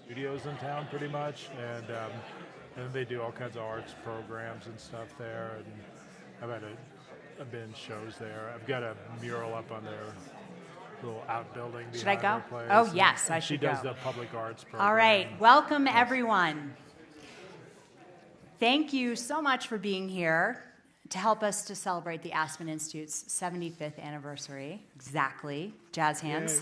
studios in town pretty much, and they do all kinds of arts programs and stuff there. And I've been in shows there. I've got a mural up on their little outbuilding Should I behind go? our place. Oh, yes, I should She does go. the public arts program. All right, welcome everyone. Thank you so much for being here to help us to celebrate the Aspen Institute's 75th anniversary, exactly, jazz hands,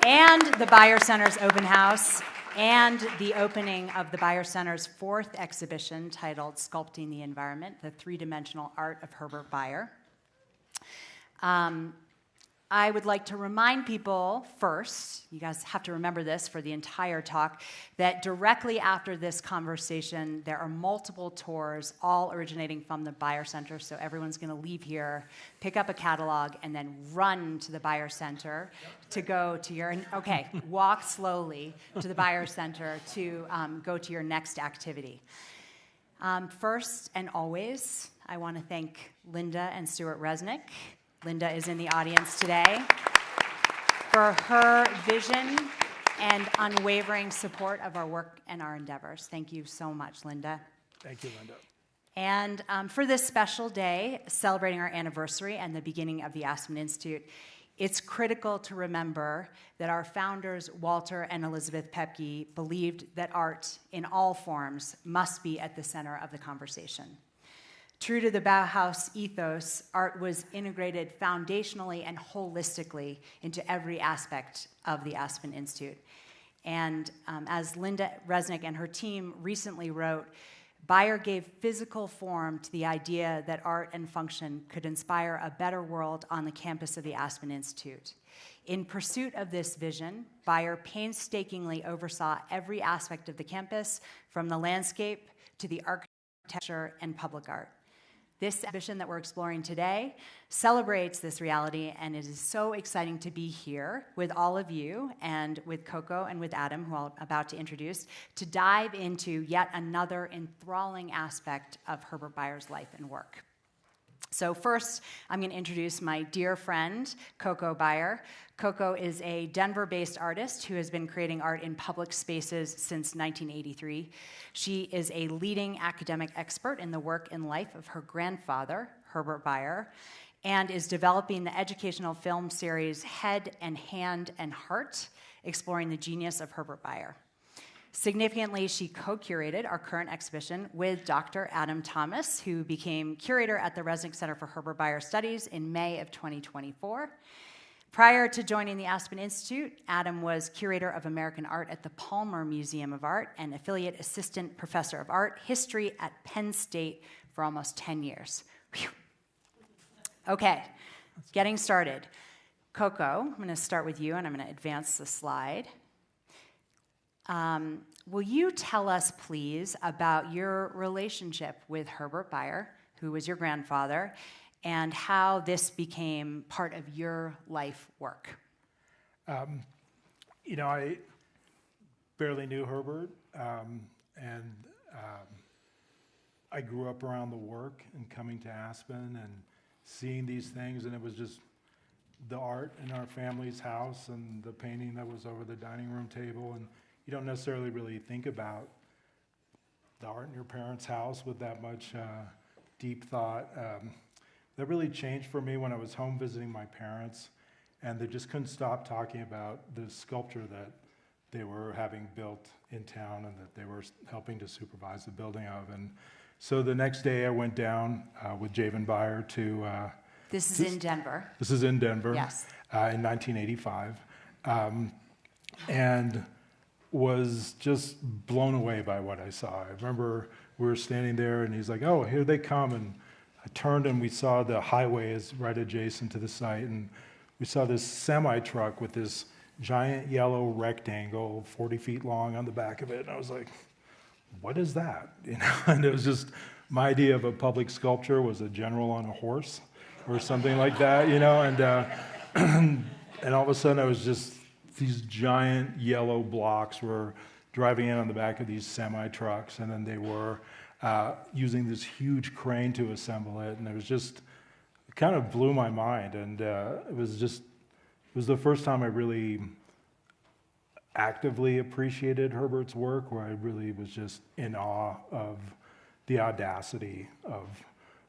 and the Beyer Center's open house, and the opening of the Beyer Center's 4th exhibition titled Sculpting the Environment, the Three-Dimensional Art of Herbert Beyer. I would like to remind people first, you guys have to remember this for the entire talk, that directly after this conversation, there are multiple tours, all originating from the Beyer Center, so everyone's going to leave here, pick up a catalog, and then run to the Beyer Center to go to your, walk slowly to the Beyer Center to go to your next activity. First and always, I want to thank Linda and Stuart Resnick. Linda is in the audience today for her vision and unwavering support of our work and our endeavors. Thank you so much, Linda. Thank you, Linda. And for this special day, celebrating our anniversary and the beginning of the Aspen Institute, it's critical to remember that our founders, Walter and Elizabeth Pepke, believed that art in all forms must be at the center of the conversation. True to the Bauhaus ethos, art was integrated foundationally and holistically into every aspect of the Aspen Institute. And as Linda Resnick and her team recently wrote, Beyer gave physical form to the idea that art and function could inspire a better world on the campus of the Aspen Institute. In pursuit of this vision, Beyer painstakingly oversaw every aspect of the campus, from the landscape to the architecture and public art. This exhibition that we're exploring today celebrates this reality, and it is so exciting to be here with all of you and with Koko and with Adam, who I'm about to introduce, to dive into yet another enthralling aspect of Herbert Beyer's life and work. So first, I'm going to introduce my dear friend, Koko Beyer. Koko is a Denver-based artist who has been creating art in public spaces since 1983. She is a leading academic expert in the work and life of her grandfather, Herbert Beyer, and is developing the educational film series Head and Hand and Heart, exploring the genius of Herbert Beyer. Significantly, she co-curated our current exhibition with Dr. Adam Thomas, who became curator at the Resnick Center for Herbert Beyer Studies in May of 2024. Prior to joining the Aspen Institute, Adam was curator of American art at the Palmer Museum of Art and affiliate assistant professor of art history at Penn State for almost 10 years. Whew. Okay, getting started. Koko, I'm going to start with you, and I'm going to advance the slide. Will you tell us, please, about your relationship with Herbert Beyer, who was your grandfather, and how this became part of your life work? I barely knew Herbert, and I grew up around the work and coming to Aspen and seeing these things, and it was just the art in our family's house and the painting that was over the dining room table, and you don't necessarily really think about the art in your parents' house with that much deep thought. That really changed for me when I was home visiting my parents, and they just couldn't stop talking about the sculpture that they were having built in town and that they were helping to supervise the building of. And so the next day I went down with Javen Beyer to... This is in Denver. This is in Denver. Yes. In 1985. And was just blown away by what I saw. I remember we were standing there and he's like, oh, here they come. And I turned and we saw the highway is right adjacent to the site. And we saw this semi-truck with this giant yellow rectangle, 40 feet long on the back of it. And I was like, what is that? And it was just, my idea of a public sculpture was a general on a horse or something like that, and all of a sudden I was just, these giant yellow blocks were driving in on the back of these semi-trucks, and then they were using this huge crane to assemble it, and it kind of blew my mind, and it was the first time actively appreciated Herbert's work, where I really was just in awe of the audacity of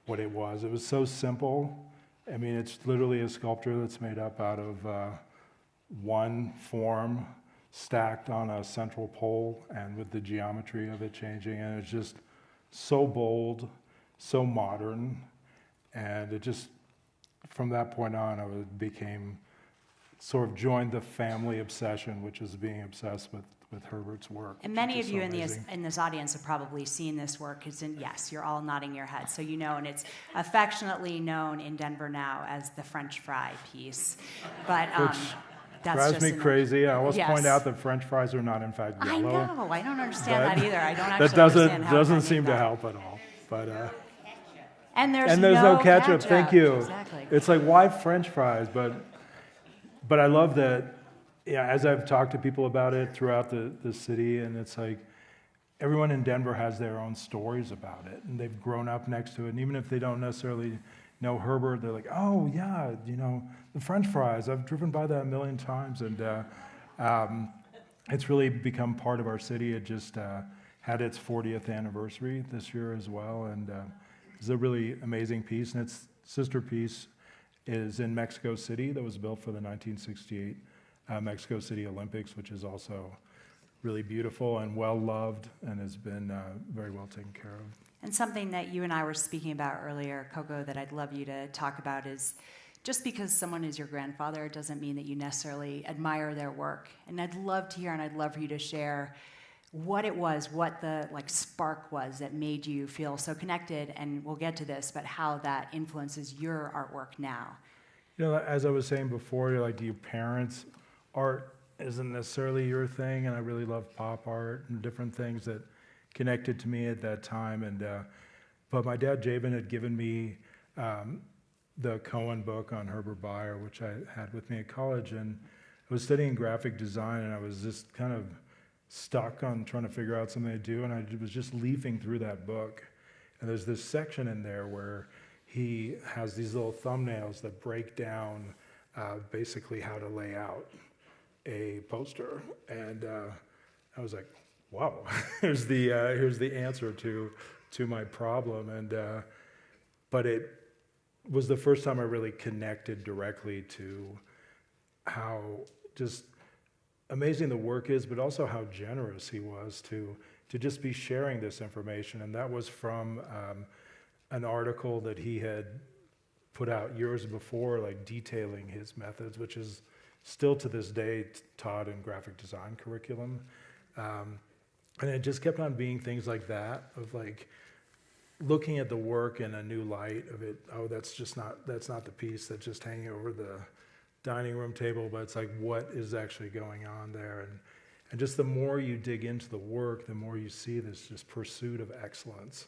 what it was. It was so simple. I mean, it's literally a sculpture that's made up out of one form stacked on a central pole, and with the geometry of it changing, and it's just so bold, so modern, and it just, from that point on, I became, sort of joined the family obsession, which is being obsessed with Herbert's work. And many of you in this audience have probably seen this work, because yes, you're all nodding your head, so you know, and it's affectionately known in Denver now as the French fry piece. But that's drives just me crazy. I always Yes. point out that French fries are not in fact I yellow. know, I don't understand that either. I don't That actually understand how doesn't I did seem to that. help at all. But And there's, and there's no ketchup. ketchup. Thank you. Exactly. It's like, why French fries? But I love that. Yeah, as I've talked to people about it throughout the city, and it's like everyone in Denver has their own stories about it, and they've grown up next to it. And even if they don't necessarily know Herbert, they're like, oh yeah, you know, the French fries. I've driven by that a million times, and it's really become part of our city. It just had its 40th anniversary this year as well, and it's a really amazing piece. And its sister piece is in Mexico City, that was built for the 1968 Mexico City Olympics, which is also really beautiful and well-loved, and has been very well taken care of. And something that you and I were speaking about earlier, Koko, that I'd love you to talk about is, just because someone is your grandfather doesn't mean that you necessarily admire their work. And I'd love to hear, and I'd love for you to share what it was, what the spark was that made you feel so connected, and we'll get to this, but how that influences your artwork now. You know, as I was saying before, like, your parents' art isn't necessarily your thing, and I really love pop art and different things that connected to me at that time. And but my dad, Jabin, had given me the Cohen book on Herbert Bayer, which I had with me at college, and I was studying graphic design, and I was just kind of stuck on trying to figure out something to do, and I was just leafing through that book, and there's this section in there where he has these little thumbnails that break down basically how to lay out a poster, and I was like, wow, here's the answer to my problem. And but it was the first time I really connected directly to how just amazing the work is, but also how generous he was to just be sharing this information. And that was from an article that he had put out years before, like detailing his methods, which is still to this day taught in graphic design curriculum. And it just kept on being things like that, of like looking at the work in a new light of it. Oh, that's not the piece that's just hanging over the dining room table, but it's like, what is actually going on there? And just the more you dig into the work, the more you see this just pursuit of excellence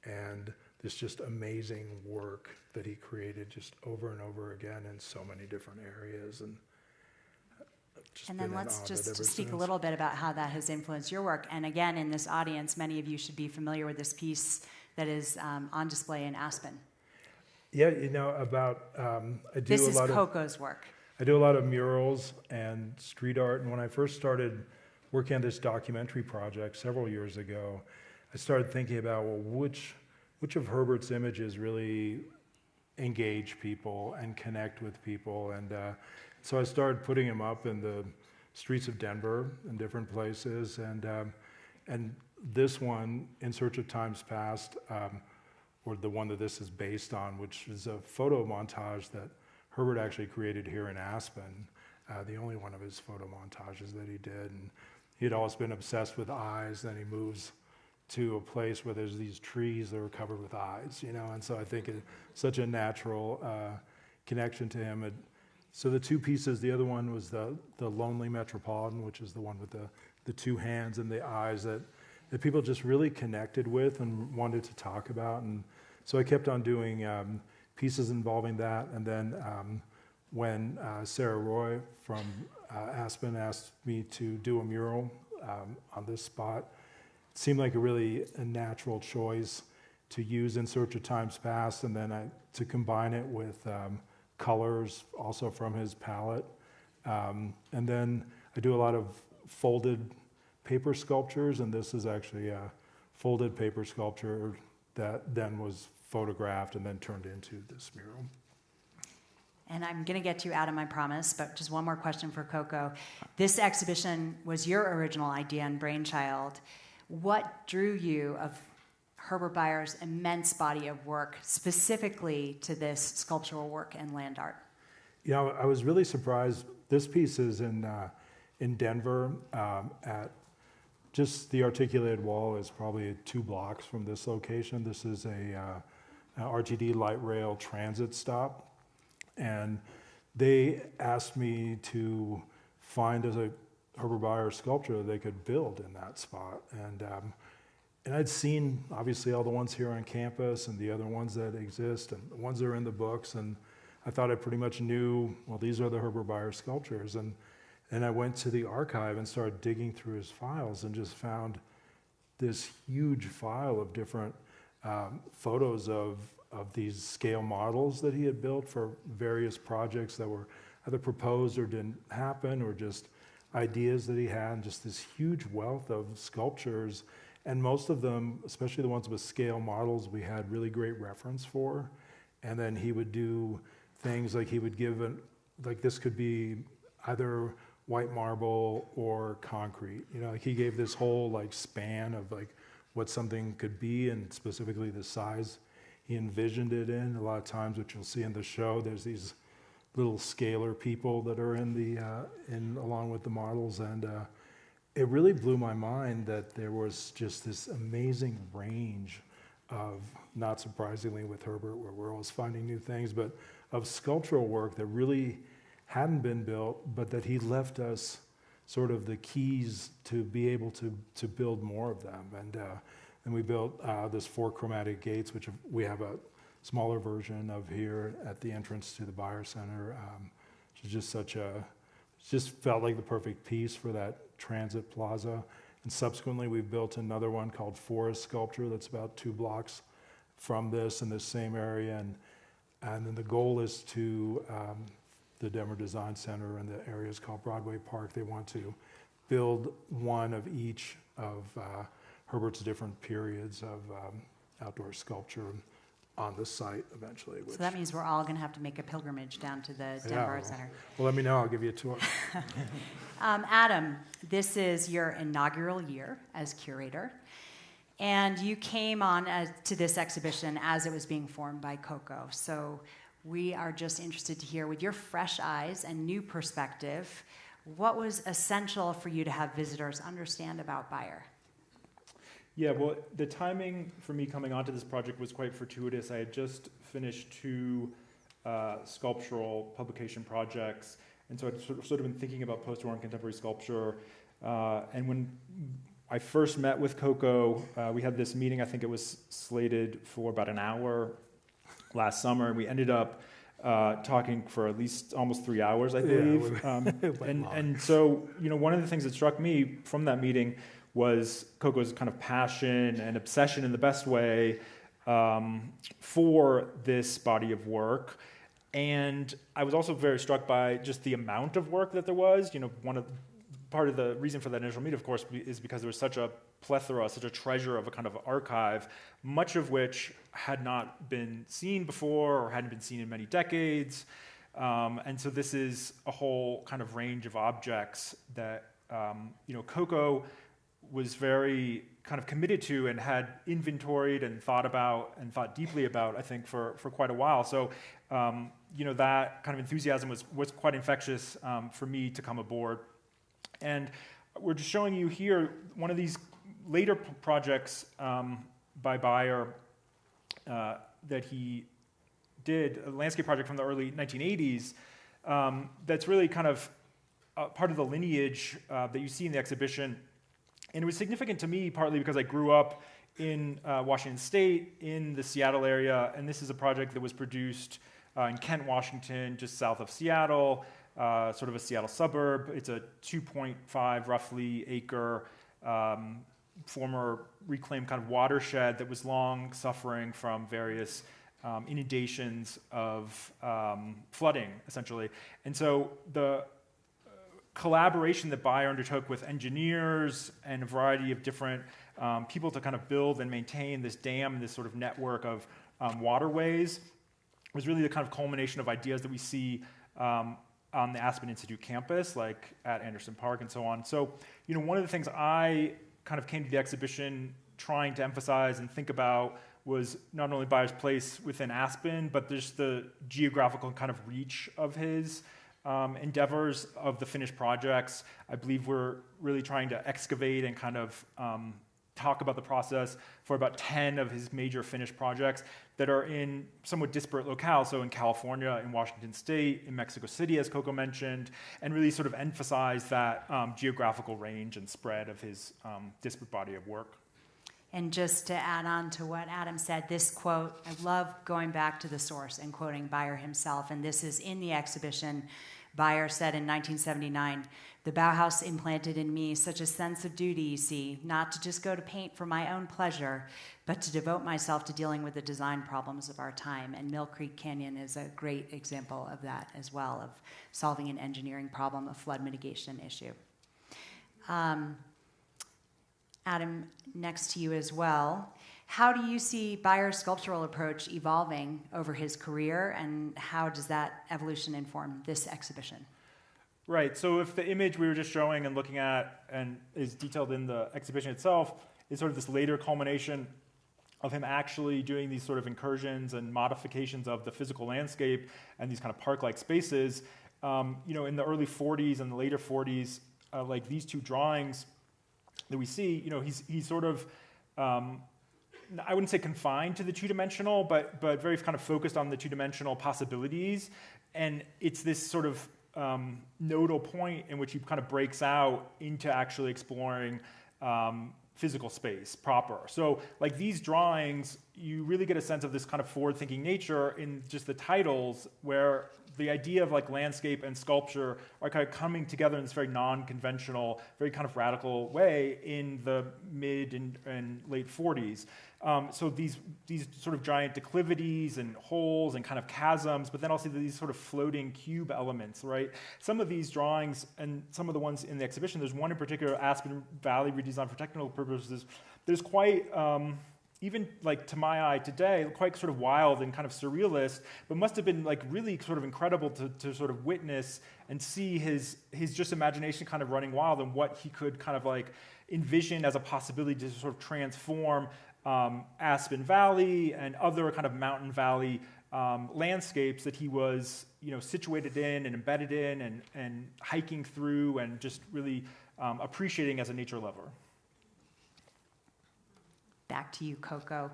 and this just amazing work that he created just over and over again in so many different areas. And then let's just speak a little bit about how that has influenced your work. And again, in this audience, many of you should be familiar with this piece that is on display in Aspen. Yeah, you know, This is Koko's work. I do a lot of murals and street art, and when I first started working on this documentary project several years ago, I started thinking about, well, which of Herbert's images really engage people and connect with people, and so I started putting him up in the streets of Denver in different places, and this one, In Search of Times Past, or the one that this is based on, which is a photo montage that Herbert actually created here in Aspen, the only one of his photo montages that he did. And he'd always been obsessed with eyes, then he moves to a place where there's these trees that are covered with eyes, you know, and so I think it's such a natural connection to him. So the two pieces, the other one was the Lonely Metropolitan, which is the one with the two hands and the eyes that people just really connected with and wanted to talk about. And so I kept on doing pieces involving that. And then when Sarah Roy from Aspen asked me to do a mural on this spot, it seemed like a natural choice to use In Search of Times Past, and then to combine it with colors also from his palette. And then I do a lot of folded paper sculptures, and this is actually a folded paper sculpture that then was photographed and then turned into this mural. And I'm going to get to you, Adam, I promise, but just one more question for Koko. This exhibition was your original idea and brainchild. What drew you of Herbert Bayer's immense body of work specifically to this sculptural work and land art? You know, I was really surprised. This piece is in Denver at just the articulated wall is probably 2 blocks from this location. This is a RTD light rail transit stop. And they asked me to find a Herbert Bayer sculpture that they could build in that spot. And I'd seen, obviously, all the ones here on campus and the other ones that exist and the ones that are in the books. And I thought I pretty much knew, well, these are the Herbert Bayer sculptures. And I went to the archive and started digging through his files and just found this huge file of different photos of these scale models that he had built for various projects that were either proposed or didn't happen, or just ideas that he had, and just this huge wealth of sculptures. And most of them, especially the ones with scale models, we had really great reference for. And then he would do things like he would give, like this could be either white marble or concrete. You know, like he gave this whole like span of like what something could be, and specifically the size he envisioned it in. A lot of times, which you'll see in the show, there's these little scalar people that are in along with the models, and it really blew my mind that there was just this amazing range of, not surprisingly with Herbert, where we're always finding new things, but of sculptural work that really hadn't been built, but that he left us sort of the keys to be able to build more of them. And we built this 4 chromatic gates, which we have a smaller version of here at the entrance to the Bayer Center, which is just just felt like the perfect piece for that transit plaza. And subsequently, we built another one called Forest Sculpture that's about 2 blocks from this in this same area. And then the goal is to the Denver Design Center and the areas called Broadway Park. They want to build one of each of Herbert's different periods of outdoor sculpture on the site eventually. So that means we're all going to have to make a pilgrimage down to the Denver Art Center. Well, let me know. I'll give you a tour. Adam, this is your inaugural year as curator, and you came on to this exhibition as it was being formed by Koko. So we are just interested to hear, with your fresh eyes and new perspective, what was essential for you to have visitors understand about Bayer? Yeah, well, the timing for me coming onto this project was quite fortuitous. I had just finished 2 sculptural publication projects, and so I'd sort of been thinking about post-war and contemporary sculpture. And when I first met with Koko, we had this meeting. I think it was slated for about an hour last summer, and we ended up talking for at least almost 3 hours, I believe. And so, you know, one of the things that struck me from that meeting was Koko's kind of passion and obsession in the best way for this body of work. And I was also very struck by just the amount of work that there was. You know, part of the reason for that initial meet, of course, is because there was such a plethora, such a treasure of a kind of archive, much of which had not been seen before or hadn't been seen in many decades. And so this is a whole kind of range of objects that, you know, Koko was very kind of committed to and had inventoried and thought about and thought deeply about, I think, for quite a while. So, you know, that kind of enthusiasm was quite infectious for me to come aboard. And we're just showing you here one of these later projects by Bayer that he did, a landscape project from the early 1980s that's really kind of part of the lineage that you see in the exhibition. And it was significant to me partly because I grew up in Washington State, in the Seattle area, and this is a project that was produced in Kent, Washington, just south of Seattle, sort of a Seattle suburb. It's a 2.5 roughly acre former reclaimed kind of watershed that was long suffering from various inundations of flooding, essentially. And so the collaboration that Bayer undertook with engineers and a variety of different people to kind of build and maintain this dam, this sort of network of waterways, was really the kind of culmination of ideas that we see on the Aspen Institute campus, like at Anderson Park and so on. So, one of the things I kind of came to the exhibition trying to emphasize and think about was not only Bayer's place within Aspen, but just the geographical kind of reach of his endeavors of the finished projects. I believe we're really trying to excavate and kind of talk about the process for about 10 of his major finished projects that are in somewhat disparate locales, so in California, in Washington State, in Mexico City, as Koko mentioned, and really sort of emphasize that geographical range and spread of his disparate body of work. And just to add on to what Adam said, this quote, I love going back to the source and quoting Bayer himself, and this is in the exhibition. Bayer said in 1979, "The Bauhaus implanted in me such a sense of duty, you see, not to just go to paint for my own pleasure, but to devote myself to dealing with the design problems of our time." And Mill Creek Canyon is a great example of that as well, of solving an engineering problem, a flood mitigation issue. Adam, next to you as well. How do you see Bayer's sculptural approach evolving over his career, and how does that evolution inform this exhibition? Right, so if the image we were just showing and looking at and is detailed in the exhibition itself is sort of this later culmination of him actually doing these sort of incursions and modifications of the physical landscape and these kind of park-like spaces, in the early 40s and the later 40s, like these two drawings that we see, he's sort of, I wouldn't say confined to the two-dimensional, but very kind of focused on the two-dimensional possibilities. And it's this sort of nodal point in which he kind of breaks out into actually exploring physical space proper. So like these drawings, you really get a sense of this kind of forward-thinking nature in just the titles, where the idea of like landscape and sculpture are kind of coming together in this very non-conventional, very kind of radical way in the mid and late 40s. So these sort of giant declivities and holes and kind of chasms, but then also these sort of floating cube elements, right? Some of these drawings and some of the ones in the exhibition, there's one in particular, Aspen Valley redesigned for technical purposes. There's quite, even like to my eye today, quite sort of wild and kind of surrealist, but must have been like really sort of incredible to sort of witness and see his just imagination kind of running wild and what he could kind of like envision as a possibility to sort of transform Aspen Valley and other kind of mountain valley landscapes that he was, situated in and embedded in and hiking through and just really appreciating as a nature lover. Back to you, Koko.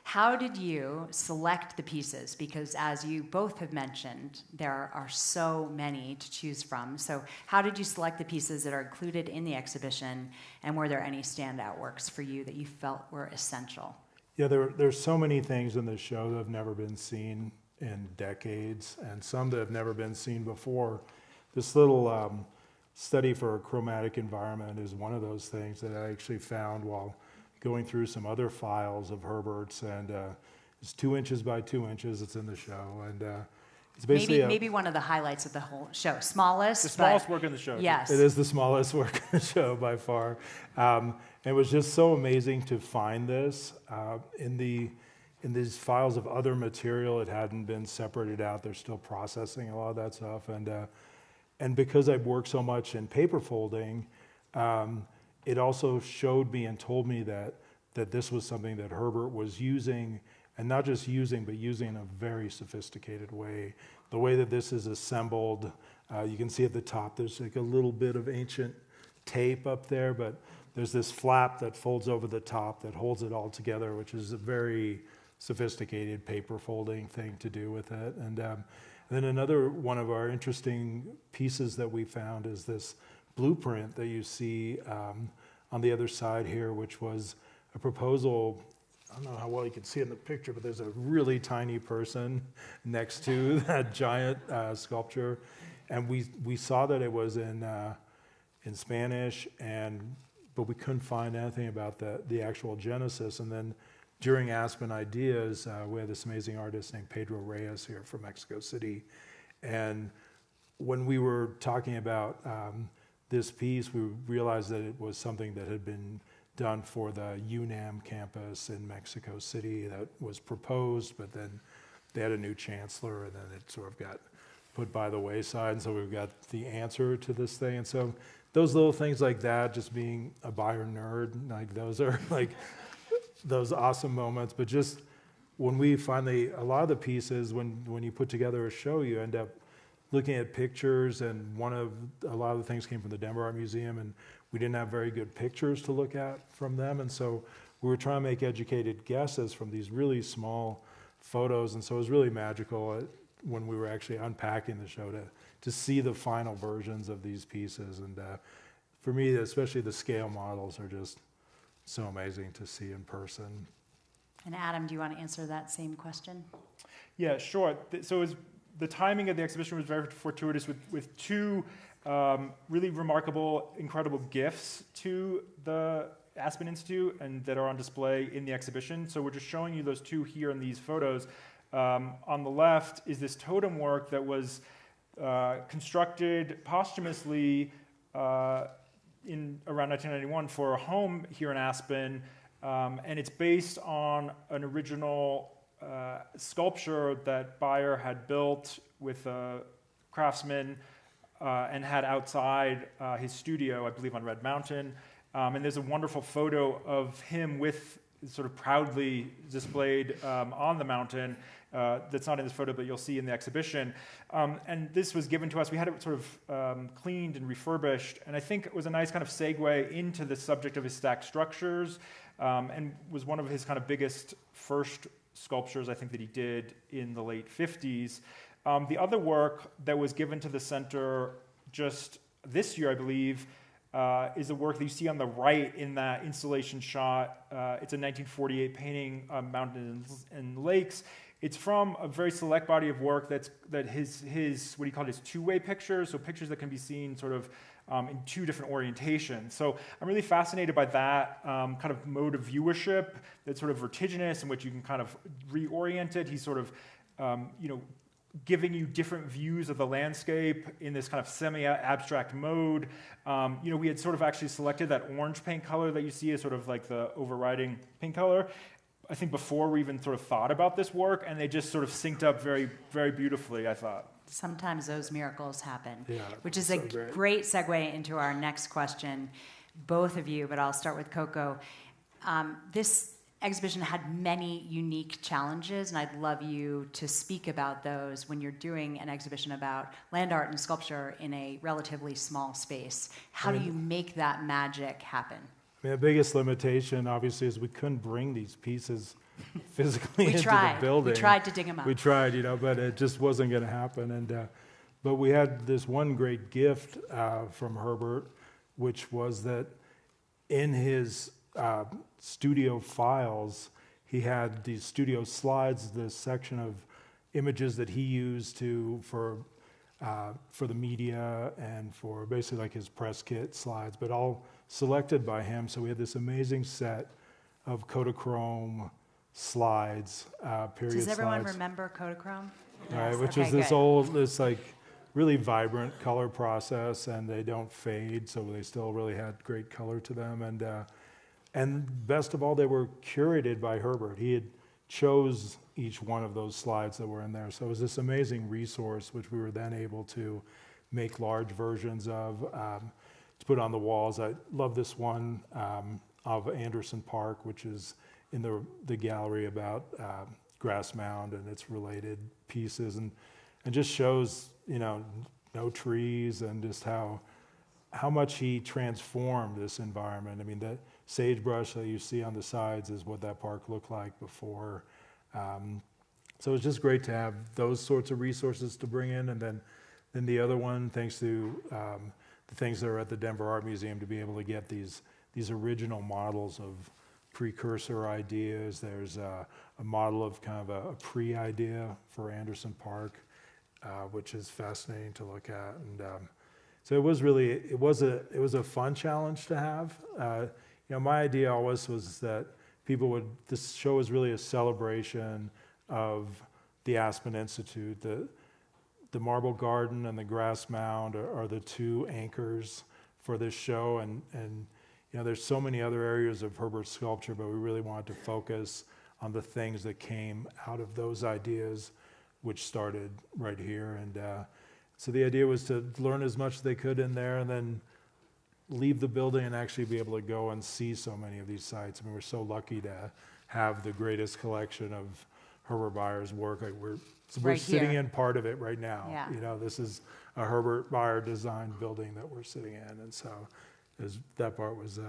How did you select the pieces? Because as you both have mentioned, there are so many to choose from. So how did you select the pieces that are included in the exhibition, and were there any standout works for you that you felt were essential? Yeah, there's so many things in this show that have never been seen in decades, and some that have never been seen before. This little study for a chromatic environment is one of those things that I actually found while going through some other files of Herbert's, and it's 2 inches by 2 inches. It's in the show, and it's basically maybe one of the highlights of the whole show. Smallest, the smallest work in the show. Yes, it is the smallest work in the show by far. It was just so amazing to find this in these files of other material. It hadn't been separated out. They're still processing a lot of that stuff, and because I've worked so much in paper folding. It also showed me and told me that this was something that Herbert was using, and not just using, but using in a very sophisticated way. The way that this is assembled, you can see at the top, there's like a little bit of ancient tape up there, but there's this flap that folds over the top that holds it all together, which is a very sophisticated paper folding thing to do with it. And then another one of our interesting pieces that we found is this blueprint that you see on the other side here, which was a proposal. I don't know how well you can see it in the picture, but there's a really tiny person next to that giant sculpture, and we saw that it was in Spanish, but we couldn't find anything about the actual genesis. And then during Aspen Ideas, we had this amazing artist named Pedro Reyes here from Mexico City, and when we were talking about this piece, we realized that it was something that had been done for the UNAM campus in Mexico City that was proposed, but then they had a new chancellor, and then it sort of got put by the wayside, and so we've got the answer to this thing. And so those little things like that, just being a buyer nerd, like those are like those awesome moments. But just when we finally, a lot of the pieces, when you put together a show, you end up looking at pictures, and a lot of the things came from the Denver Art Museum, and we didn't have very good pictures to look at from them. And so we were trying to make educated guesses from these really small photos. And so it was really magical when we were actually unpacking the show to see the final versions of these pieces. And for me, especially the scale models are just so amazing to see in person. And Adam, do you want to answer that same question? Yeah, sure. So the timing of the exhibition was very fortuitous with two really remarkable, incredible gifts to the Aspen Institute and that are on display in the exhibition. So we're just showing you those two here in these photos. On the left is this totem work that was constructed posthumously in around 1991 for a home here in Aspen, and it's based on an original sculpture that Beyer had built with a craftsman and had outside his studio, I believe on Red Mountain. And there's a wonderful photo of him with sort of proudly displayed on the mountain. That's not in this photo, but you'll see in the exhibition. And this was given to us. We had it sort of cleaned and refurbished, and I think it was a nice kind of segue into the subject of his stacked structures, and was one of his kind of biggest first sculptures, I think, that he did in the late 50s. The other work that was given to the center just this year, I believe, is a work that you see on the right in that installation shot. It's a 1948 painting of mountains and lakes. It's from a very select body of work that his what he called his two-way pictures, so pictures that can be seen sort of in two different orientations. So I'm really fascinated by that kind of mode of viewership that's sort of vertiginous, in which you can kind of reorient it. He's sort of, giving you different views of the landscape in this kind of semi-abstract mode. We had sort of actually selected that orange paint color that you see as sort of like the overriding paint color, I think, before we even sort of thought about this work, and they just sort of synced up very, very beautifully, I thought. Sometimes those miracles happen, Yeah, which is so a great. great segue into our next question, both of you, but I'll start with Koko. This exhibition had many unique challenges, and I'd love you to speak about those when you're doing an exhibition about land art and sculpture in a relatively small space. How do you make that magic happen? I mean, the biggest limitation, obviously, is we couldn't bring these pieces physically into the building. We tried to dig them up. We tried, but it just wasn't going to happen. And but we had this one great gift from Herbert, which was that in his studio files, he had these studio slides, this section of images that he used for the media and for basically like his press kit slides, but all selected by him. So we had this amazing set of Kodachrome slides, period Does everyone slides. remember Kodachrome? Right, Yes, which okay, is good. this like really vibrant color process, and they don't fade, so they still really had great color to them. And best of all, they were curated by Herbert. He had chose each one of those slides that were in there. So it was this amazing resource, which we were then able to make large versions of, to put on the walls. I love this one of Anderson Park, which is in the gallery about Grass Mound and its related pieces, and just shows, no trees, and just how much he transformed this environment. I mean, that sagebrush that you see on the sides is what that park looked like before. So it's just great to have those sorts of resources to bring in. And then the other one, thanks to the things that are at the Denver Art Museum, to be able to get these original models of precursor ideas. There's a model of kind of a pre-idea for Anderson Park, which is fascinating to look at. And so it was a fun challenge to have. My idea always was that this show is really a celebration of the Aspen Institute. The Marble Garden and the Grass Mound are the two anchors for this show, and there's so many other areas of Herbert's sculpture, but we really wanted to focus on the things that came out of those ideas, which started right here. And so the idea was to learn as much as they could in there, and then leave the building and actually be able to go and see so many of these sites. I mean, we're so lucky to have the greatest collection of Herbert Bayer's work. Like we're Right sitting here. in part of it right now. Yeah. This is a Herbert Bayer designed building that we're sitting in, and so that part was.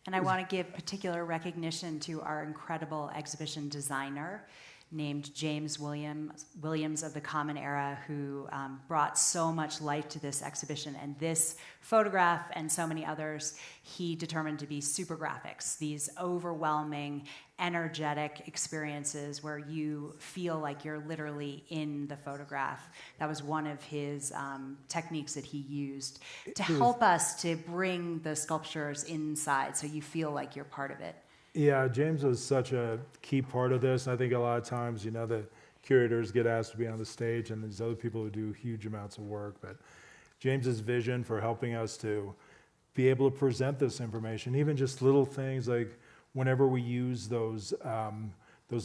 And I want to give particular recognition to our incredible exhibition designer named James Williams of the Common Era, who brought so much life to this exhibition. And this photograph and so many others, he determined to be super graphics, these overwhelming, energetic experiences where you feel like you're literally in the photograph. That was one of his techniques that he used to help us to bring the sculptures inside so you feel like you're part of it. Yeah, James was such a key part of this. I think a lot of times, the curators get asked to be on the stage, and there's other people who do huge amounts of work. But James's vision for helping us to be able to present this information, even just little things like whenever we use those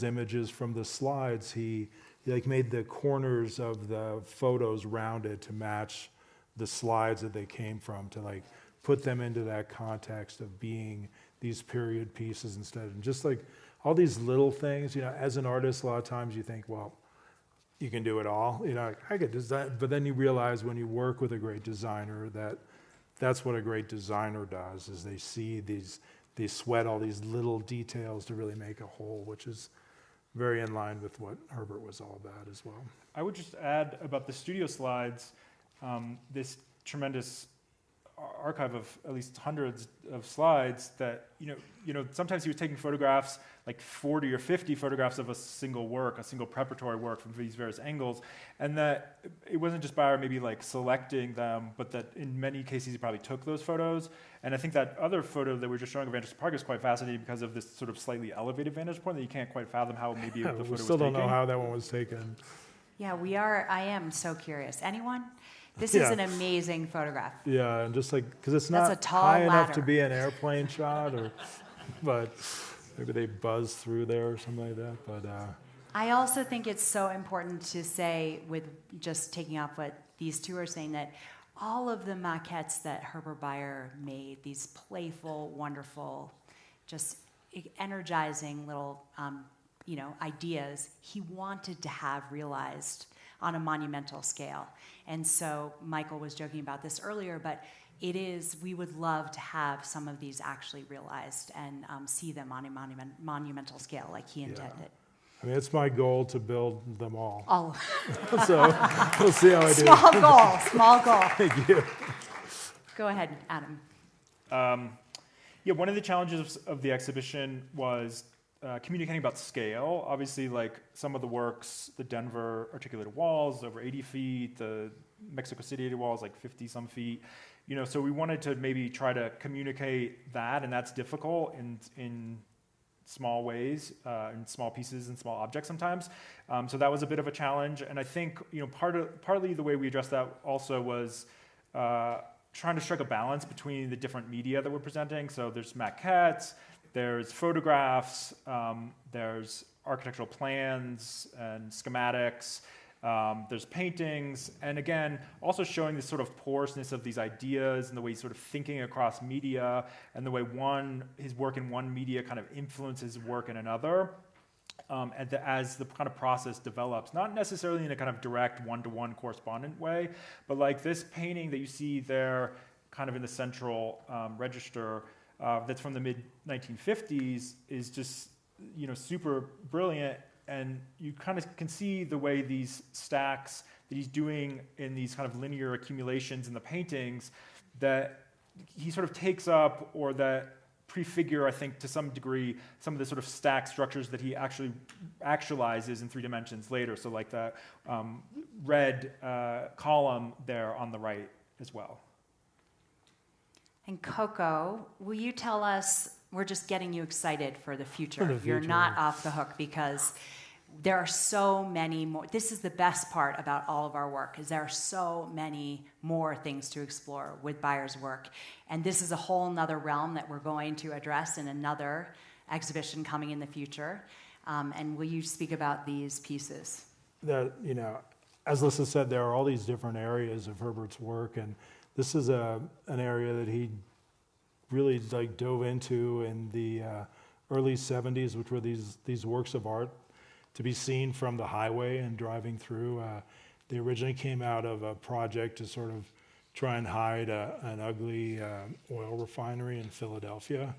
images from the slides, he made the corners of the photos rounded to match the slides that they came from, to put them into that context of being these period pieces instead. And just all these little things, as an artist, a lot of times you think, well, you can do it all. I could design, but then you realize when you work with a great designer that's what a great designer does, is they sweat all these little details to really make a whole, which is very in line with what Herbert was all about as well. I would just add about the studio slides, this tremendous archive of at least hundreds of slides that, sometimes he was taking photographs, like 40 or 50 photographs of a single preparatory work from these various angles, and that it wasn't just Bayer maybe selecting them, but that in many cases he probably took those photos. And I think that other photo that we were just showing of Anderson Park is quite fascinating because of this sort of slightly elevated vantage point that you can't quite fathom how maybe the photo was taken. We still don't know how that one was taken. Yeah, I am so curious. Anyone? This is an amazing photograph. Yeah, and just because it's That's not a tall high enough to ladder. be an airplane shot, but maybe they buzz through there or something like that. But I also think it's so important to say, with just taking off what these two are saying, that all of the maquettes that Herbert Bayer made, these playful, wonderful, just energizing little, ideas, he wanted to have realized on a monumental scale. And so Michael was joking about this earlier, but we would love to have some of these actually realized and see them on a monumental scale like he intended. I mean, it's my goal to build them all. All So we'll see how I do. small goal. Thank you. Go ahead, Adam. One of the challenges of the exhibition was communicating about scale. Obviously, some of the works, the Denver articulated walls, over 80 feet, the Mexico City walls, 50-some feet. So we wanted to maybe try to communicate that, and that's difficult in small ways, in small pieces and small objects sometimes. So that was a bit of a challenge, and I think partly the way we addressed that also was trying to strike a balance between the different media that we're presenting. So there's maquettes, there's photographs, there's architectural plans and schematics, there's paintings, and again, also showing this sort of porousness of these ideas and the way he's sort of thinking across media and the way his work in one media kind of influences work in another. As the kind of process develops, not necessarily in a kind of direct one-to-one correspondent way, but this painting that you see there kind of in the central register, that's from the mid-1950s, is just, super brilliant. And you kind of can see the way these stacks that he's doing in these kind of linear accumulations in the paintings that he sort of takes up, or that prefigure, I think, to some degree, some of the sort of stack structures that he actually actualizes in 3 dimensions later. So that red column there on the right as well. And Koko, will you tell us, we're just getting you excited for the future. For the You're future. not off the hook, because there are so many more. This is the best part about all of our work, is there are so many more things to explore with Byers' work. And this is a whole nother realm that we're going to address in another exhibition coming in the future. And will you speak about these pieces? That, as Lissa said, there are all these different areas of Herbert's work, and this is an area that he really dove into in the early 70s, which were these works of art to be seen from the highway and driving through. They originally came out of a project to sort of try and hide an ugly oil refinery in Philadelphia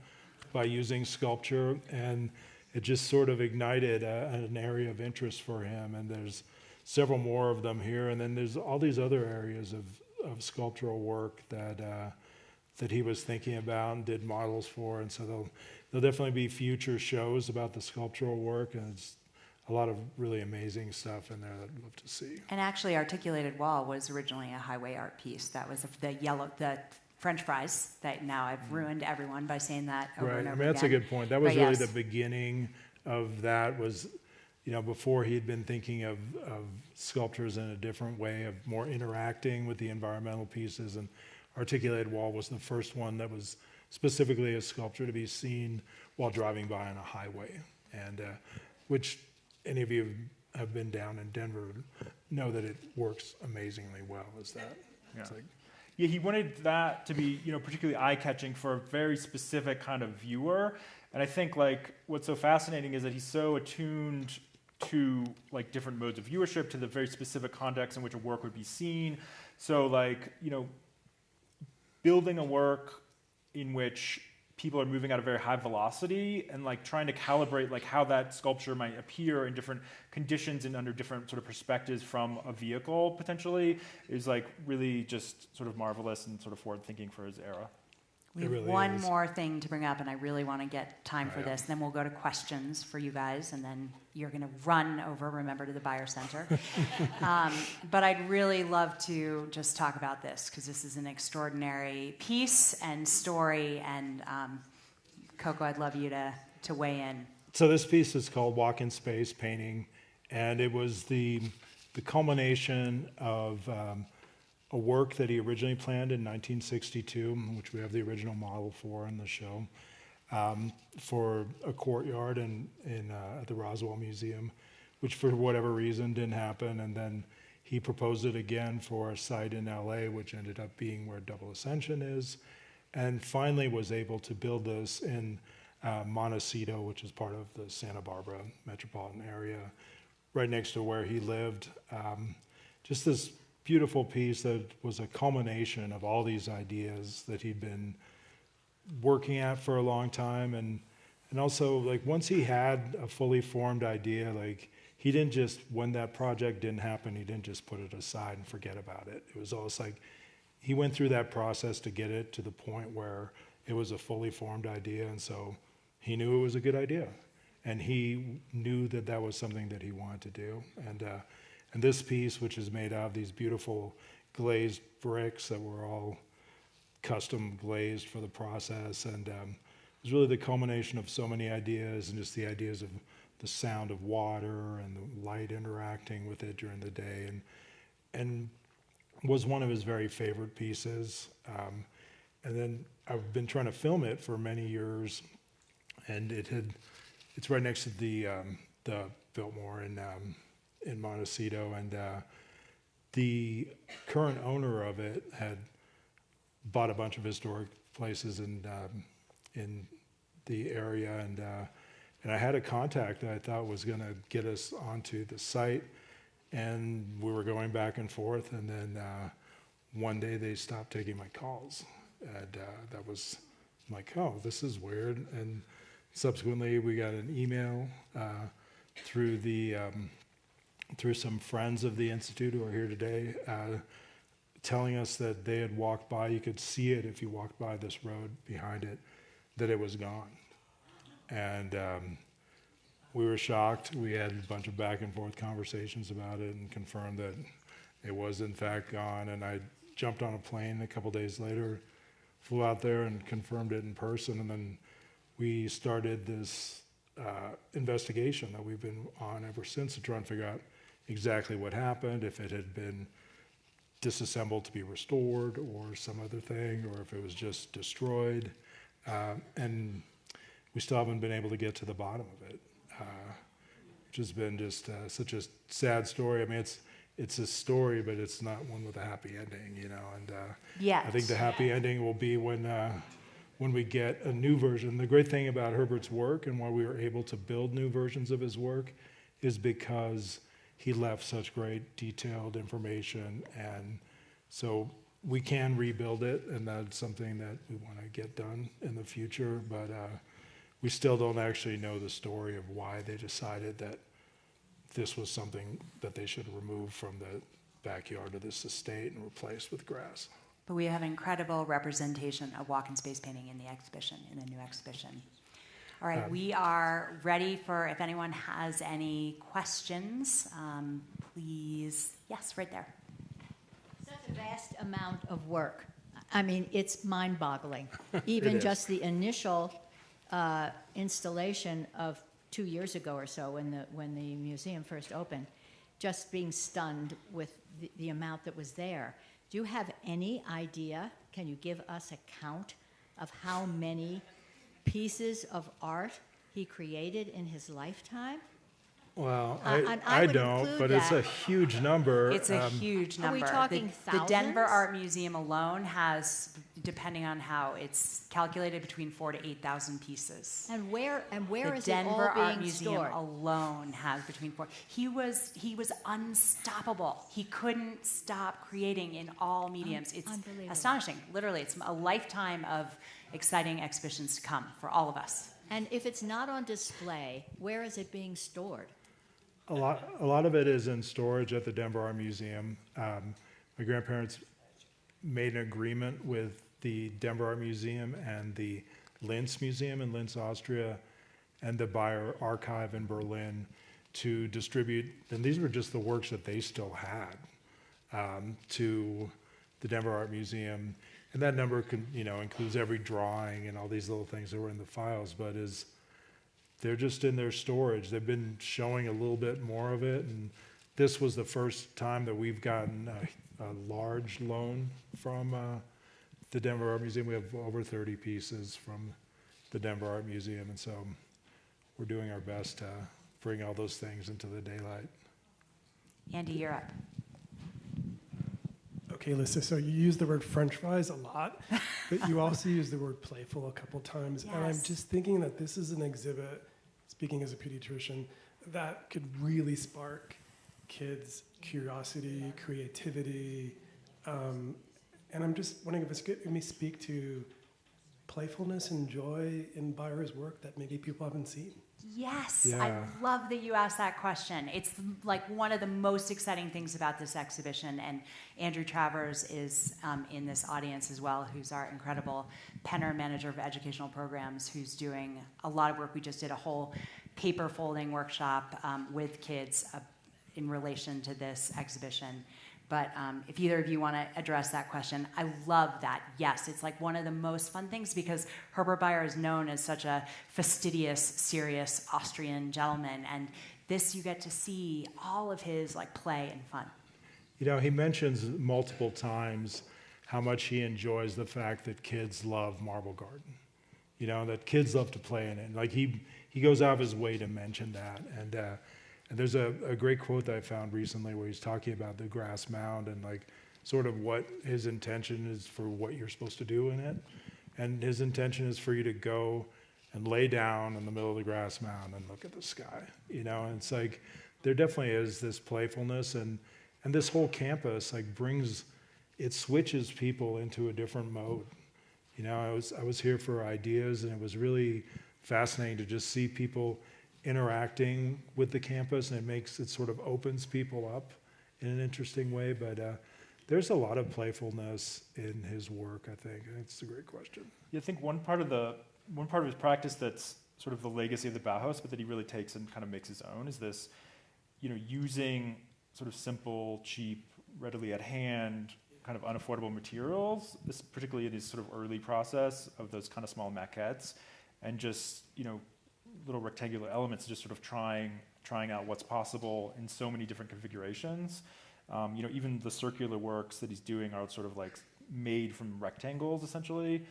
by using sculpture, and it just sort of ignited an area of interest for him. And there's several more of them here, and then there's all these other areas of sculptural work that he was thinking about and did models for. And so there'll definitely be future shows about the sculptural work, and it's a lot of really amazing stuff in there that I'd love to see. And actually, Articulated Wall was originally a highway art piece. That was the French fries that now I've ruined everyone by saying that over Right, and I over mean, that's a again. good point. That was But really yes. the beginning of that was, before he'd been thinking of sculptures in a different way, of more interacting with the environmental pieces. And Articulated Wall was the first one that was specifically a sculpture to be seen while driving by on a highway. And which any of you have been down in Denver know that it works amazingly well, is that. Yeah. It's like, Yeah, he wanted that to be, particularly eye-catching for a very specific kind of viewer. And I think what's so fascinating is that he's so attuned to different modes of viewership, to the very specific context in which a work would be seen. So building a work in which people are moving at a very high velocity and trying to calibrate how that sculpture might appear in different conditions and under different sort of perspectives from a vehicle potentially is really just sort of marvelous and sort of forward thinking for his era. We have really one is. more thing to bring up, and I really want to get time for Yeah. this. Then we'll go to questions for you guys, and then you're going to run over, remember, to the Byers Center. But I'd really love to just talk about this, because this is an extraordinary piece and story, and Koko, I'd love you to weigh in. So this piece is called Walk in Space Painting, and it was the culmination of a work that he originally planned in 1962, which we have the original model for in the show, for a courtyard at the Roswell Museum, which for whatever reason didn't happen. And then he proposed it again for a site in LA, which ended up being where Double Ascension is, and finally was able to build this in Montecito, which is part of the Santa Barbara metropolitan area, right next to where he lived. Just this beautiful piece that was a culmination of all these ideas that he'd been working at for a long time. And also, once he had a fully formed idea, he didn't just, when that project didn't happen, he didn't just put it aside and forget about it. It was almost he went through that process to get it to the point where it was a fully formed idea, and so he knew it was a good idea. And he knew that that was something that he wanted to do. And this piece, which is made out of these beautiful glazed bricks that were all custom glazed for the process, and it was really the culmination of so many ideas, and just the ideas of the sound of water and the light interacting with it during the day, and was one of his very favorite pieces. And then I've been trying to film it for many years, and it's right next to the Biltmore in Montecito, and the current owner of it had bought a bunch of historic places in the area, and I had a contact that I thought was going to get us onto the site, and we were going back and forth, and then one day they stopped taking my calls, and that was oh, this is weird. And subsequently we got an email through some friends of the Institute who are here today, telling us that they had walked by, you could see it if you walked by this road behind it, that it was gone. And we were shocked. We had a bunch of back and forth conversations about it and confirmed that it was in fact gone. And I jumped on a plane a couple days later, flew out there and confirmed it in person. And then we started this investigation that we've been on ever since to try and figure out exactly what happened, if it had been disassembled to be restored or some other thing, or if it was just destroyed. And we still haven't been able to get to the bottom of it, which has been just such a sad story. I mean, it's a story, but it's not one with a happy ending, you know. And I think the happy ending will be when we get a new version. The great thing about Herbert's work and why we were able to build new versions of his work is because he left such great detailed information, and so we can rebuild it, and that's something that we want to get done in the future, but we still don't actually know the story of why they decided that this was something that they should remove from the backyard of this estate and replace with grass. But we have incredible representation of walk-in space painting in the exhibition, in the new exhibition. All right, we are ready for, if anyone has any questions, please. Yes, right there. Such a vast amount of work. I mean, it's mind-boggling. Even just the initial installation of 2 years ago or so, when the museum first opened, just being stunned with the amount that was there. Do you have any idea? Can you give us a count of how many pieces of art he created in his lifetime? Well, I I would don't, include but it's a that. huge number. It's a huge number. Are we talking the Denver thousands? Art Museum alone has, depending on how it's calculated, between 4,000 to 8,000 pieces. And where The is Denver it all Art being Museum stored? alone has between 4. He was unstoppable. He couldn't stop creating in all mediums. It's Unbelievable. astonishing. Literally, it's a lifetime of exciting exhibitions to come for all of us. And if it's not on display, where is it being stored? A lot of it is in storage at the Denver Art Museum. My grandparents made an agreement with the Denver Art Museum and the Linz Museum in Linz, Austria, and the Bayer Archive in Berlin to distribute, and these were just the works that they still had, to the Denver Art Museum. And that number includes every drawing and all these little things that were in the files, but they're just in their storage. They've been showing a little bit more of it, and this was the first time that we've gotten a large loan from the Denver Art Museum. We have over 30 pieces from the Denver Art Museum, and so we're doing our best to bring all those things into the daylight. Andy, you're up. Okay, Alyssa, so you use the word French fries a lot, but you also use the word playful a couple times. And I'm Yes. just thinking that this is an exhibit, speaking as a pediatrician, that could really spark kids' curiosity, creativity. And I'm just wondering if it's good for me to speak to playfulness and joy in Bayer's work that maybe people haven't seen. Yes, Yeah. I love that you asked that question. It's like one of the most exciting things about this exhibition, and Andrew Travers is in this audience as well, who's our incredible Penner manager of educational programs, who's doing a lot of work. We just did a whole paper folding workshop with kids in relation to this exhibition. But if either of you want to address that question, I love that. Yes, it's like one of the most fun things because Herbert Bayer is known as such a fastidious, serious Austrian gentleman, and this you get to see all of his like play and fun. You know, he mentions multiple times how much he enjoys the fact that kids love Marble Garden. You know, that kids love to play in it. Like he goes out of his way to mention that. And there's a great quote that I found recently where he's talking about the grass mound and like sort of what his intention is for what you're supposed to do in it. And his intention is for you to go and lay down in the middle of the grass mound and look at the sky. You know, and it's like there definitely is this playfulness and this whole campus like switches people into a different mode. You know, I was here for ideas, and it was really fascinating to just see people interacting with the campus, and it sort of opens people up in an interesting way. But there's a lot of playfulness in his work, I think. It's a great question. Yeah, I think one part of his practice that's sort of the legacy of the Bauhaus, but that he really takes and kind of makes his own, is this, using sort of simple, cheap, readily at hand, kind of unaffordable materials, particularly in his sort of early process of those kind of small maquettes, and just, little rectangular elements, just sort of trying out what's possible in so many different configurations. Even the circular works that he's doing are sort of like made from rectangles, essentially.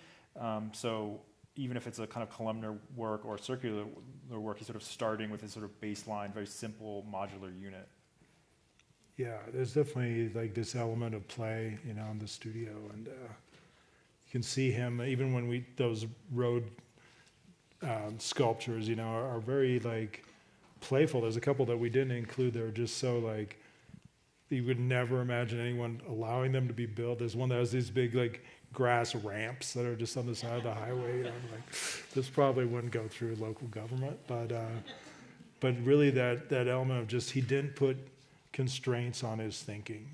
So even if it's a kind of columnar work or circular work, he's sort of starting with his sort of baseline, very simple modular unit. Yeah, there's definitely like this element of play, in the studio, and you can see him even when those road sculptures, are very like playful. There's a couple that we didn't include. They're just so like you would never imagine anyone allowing them to be built. There's one that has these big like grass ramps that are just on the side of the highway. And I'm like, this probably wouldn't go through local government, but really that element of just he didn't put constraints on his thinking.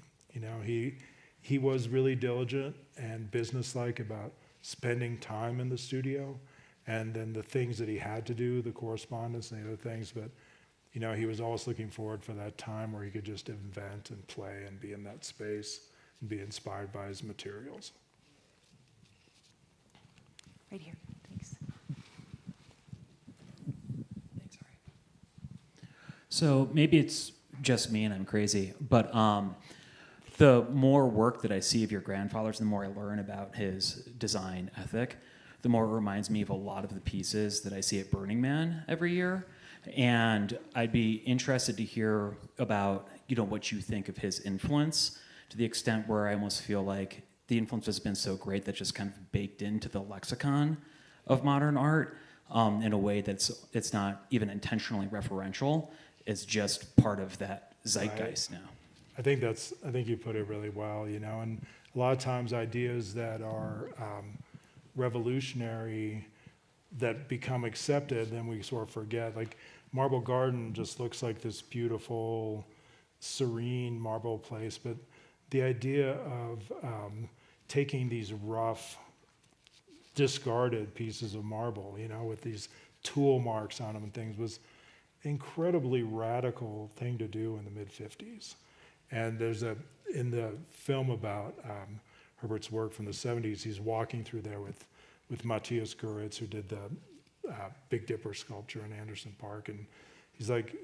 He was really diligent and businesslike about spending time in the studio, and then the things that he had to do, the correspondence and the other things. But he was always looking forward for that time where he could just invent and play and be in that space and be inspired by his materials. Right here, thanks. Thanks, sorry. So maybe it's just me and I'm crazy, but the more work that I see of your grandfather's, the more I learn about his design ethic, the more it reminds me of a lot of the pieces that I see at Burning Man every year. And I'd be interested to hear about, what you think of his influence, to the extent where I almost feel like the influence has been so great that just kind of baked into the lexicon of modern art in a way that's it's not even intentionally referential. It's just part of that zeitgeist now. I think you put it really well, and a lot of times ideas that are revolutionary that become accepted, then we sort of forget. Like Marble Garden just looks like this beautiful, serene marble place, but the idea of taking these rough, discarded pieces of marble, with these tool marks on them and things, was incredibly radical thing to do in the mid-50s. And there's in the film about Herbert's work from the 70s, he's walking through there with Matthias Goeritz, who did the Big Dipper sculpture in Anderson Park, and he's like,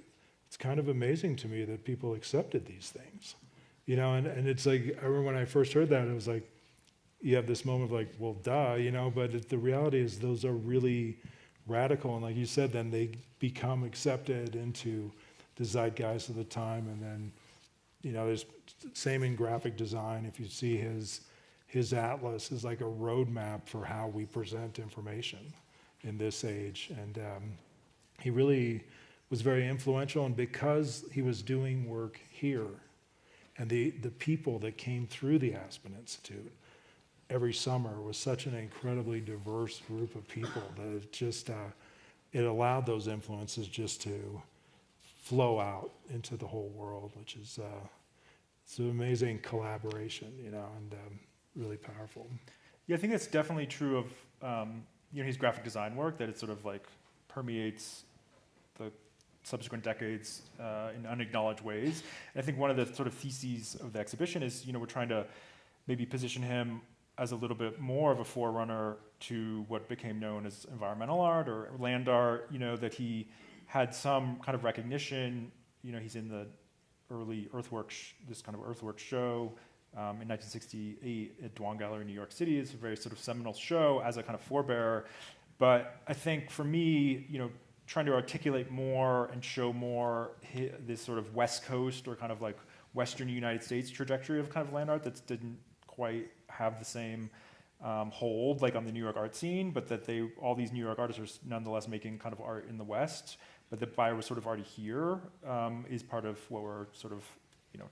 it's kind of amazing to me that people accepted these things, and it's like, I remember when I first heard that, it was like, you have this moment of like, well, duh, but the reality is those are really radical, and like you said, then they become accepted into the zeitgeist of the time, and then, there's same in graphic design. If you see his atlas is like a roadmap for how we present information in this age, and he really was very influential, and because he was doing work here, and the people that came through the Aspen Institute every summer was such an incredibly diverse group of people that it just it allowed those influences just to flow out into the whole world, which is it's an amazing collaboration, and really powerful. Yeah, I think that's definitely true of his graphic design work, that it sort of like permeates the subsequent decades in unacknowledged ways. And I think one of the sort of theses of the exhibition is, we're trying to maybe position him as a little bit more of a forerunner to what became known as environmental art or land art, that he had some kind of recognition. He's in the early this kind of earthworks show in 1968 at Dwan Gallery in New York City. It's a very sort of seminal show as a kind of forebearer. But I think for me, trying to articulate more and show more this sort of West Coast or kind of like Western United States trajectory of kind of land art that didn't quite have the same hold like on the New York art scene, but that all these New York artists are nonetheless making kind of art in the West, but that Bayer was sort of already here is part of what we're sort of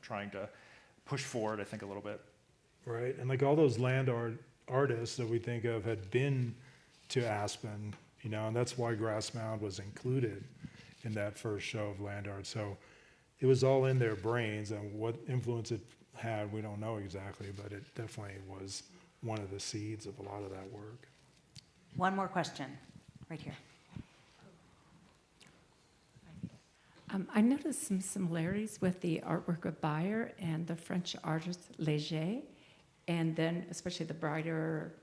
trying to push forward, I think, a little bit. Right, and like all those land artists that we think of had been to Aspen, and that's why Grass Mound was included in that first show of land art. So it was all in their brains, and what influence it had, we don't know exactly, but it definitely was one of the seeds of a lot of that work. One more question, right here. I noticed some similarities with the artwork of Bayer and the French artist Léger, and then especially the brighter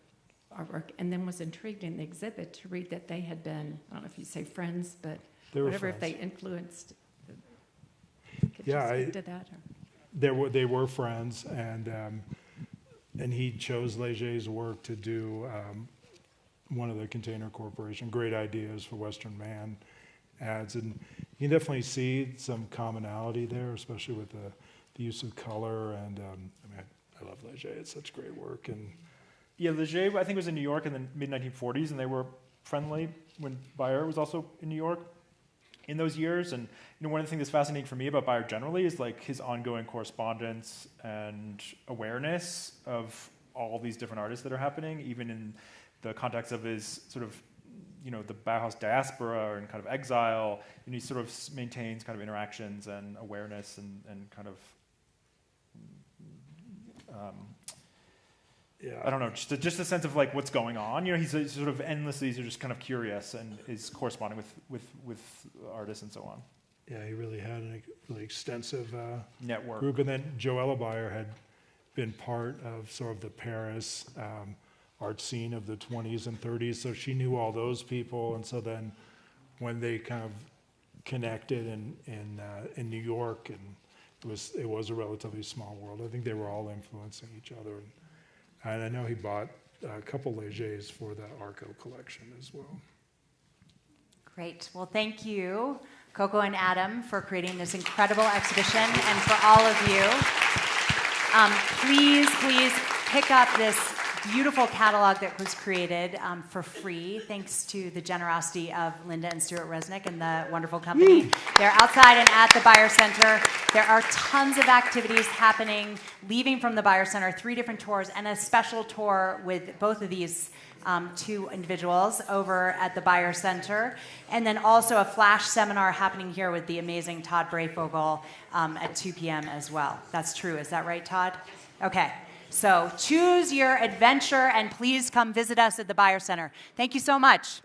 artwork, and then was intrigued in the exhibit to read that they had been, I don't know if you say friends, but They were whatever, if friends. they influenced. Could Yeah, you speak to that? Or? They were friends, and he chose Leger's work to do one of the Container Corporation great ideas for Western Man ads, and you can definitely see some commonality there, especially with the use of color. And I love Leger; it's such great work. And Yeah, Leger, I think, was in New York in the mid-1940s, and they were friendly when Bayer was also in New York in those years. And one of the things that's fascinating for me about Bayer generally is like his ongoing correspondence and awareness of all these different artists that are happening, even in the context of his sort of, the Bauhaus diaspora and kind of exile. And he sort of maintains kind of interactions and awareness and kind of, I don't know, just a sense of like what's going on. He's sort of endlessly just kind of curious and is corresponding with artists and so on. yeah, he really had a really extensive Network. group. And then Joella Bayer had been part of sort of the Paris art scene of the 20s and 30s, so she knew all those people. And so then when they kind of connected in New York, and it was a relatively small world. I think they were all influencing each other. And I know he bought a couple Legers for the Arco collection as well. Great. Well, thank you, Koko and Adam, for creating this incredible exhibition, and for all of you. Please pick up this beautiful catalog that was created for free, thanks to the generosity of Linda and Stuart Resnick and the wonderful company. They're outside and at the Bayer Center. There are tons of activities happening, leaving from the Bayer Center, 3 different tours, and a special tour with both of these 2 individuals over at the Bayer Center. And then also a flash seminar happening here with the amazing Todd Brayfogle at 2 p.m. as well. That's true. Is that right, Todd? Okay. So choose your adventure, and please come visit us at the Bayer Center. Thank you so much.